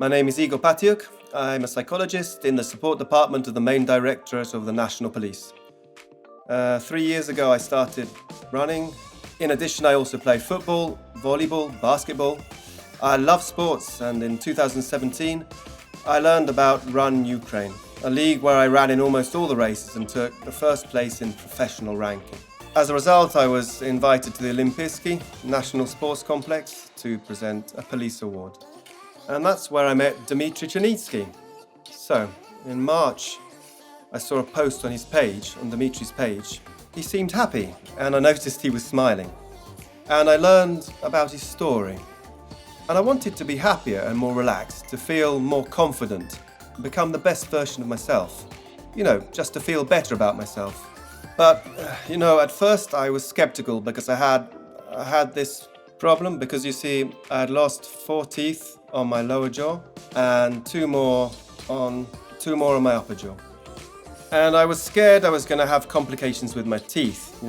My name is Igor Patiuk. I'm a psychologist in the support department of the main directorate of the National Police. 3 years ago I started running. In addition, I also play football, volleyball, basketball. I love sports, and in 2017 I learned about Run Ukraine, a league where I ran in almost all the races and took the first place in professional ranking. As a result, I was invited to the Olimpijski National Sports Complex to present a police award. And that's where I met Dmitry Chernitsky. So, in March, I saw a post on his page, on Dmitry's page. He seemed happy, and I noticed he was smiling. And I learned about his story. And I wanted to be happier and more relaxed, to feel more confident, become the best version of myself. Just to feel better about myself. But, at first I was skeptical because I had this problem, because you see, I had lost 4 teeth on my lower jaw and two more on my upper jaw. And I was scared I was going to have complications with my teeth,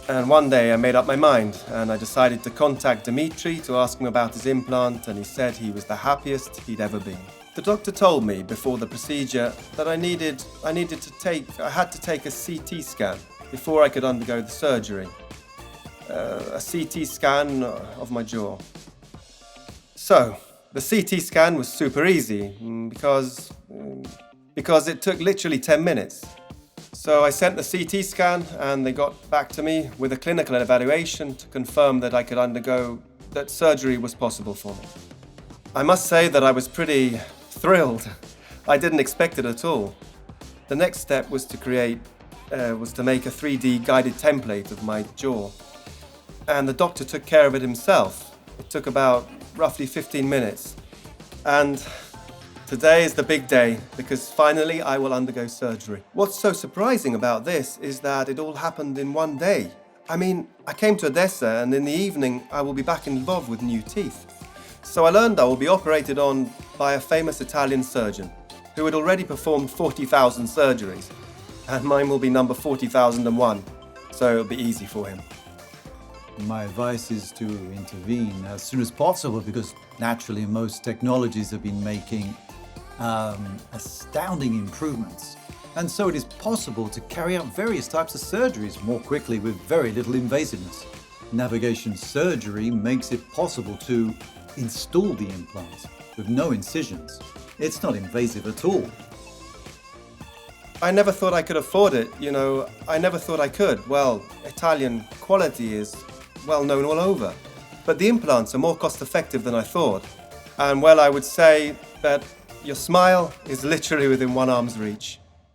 And one day I made up my mind and I decided to contact Dmitry to ask him about his implant, and he said he was the happiest he'd ever been. The doctor told me before the procedure that I had to take a CT scan before I could undergo the surgery. A CT scan of my jaw. So, the CT scan was super easy because it took literally 10 minutes. So I sent the CT scan and they got back to me with a clinical evaluation to confirm that surgery was possible for me. I must say that I was pretty thrilled. I didn't expect it at all. The next step was to make a 3D guided template of my jaw. And the doctor took care of it himself. It took about roughly 15 minutes. And today is the big day, because finally I will undergo surgery. What's so surprising about this is that it all happened in one day. I came to Odessa, and in the evening I will be back in Lvov with new teeth. So I learned I will be operated on by a famous Italian surgeon who had already performed 40,000 surgeries. And mine will be number 40,001, so it'll be easy for him. My advice is to intervene as soon as possible, because naturally most technologies have been making astounding improvements. And so it is possible to carry out various types of surgeries more quickly with very little invasiveness. Navigation surgery makes it possible to install the implants with no incisions. It's not invasive at all. I never thought I could afford it, I never thought I could. Well, Italian quality is well known all over. But the implants are more cost effective than I thought. And I would say that your smile is literally within one arm's reach.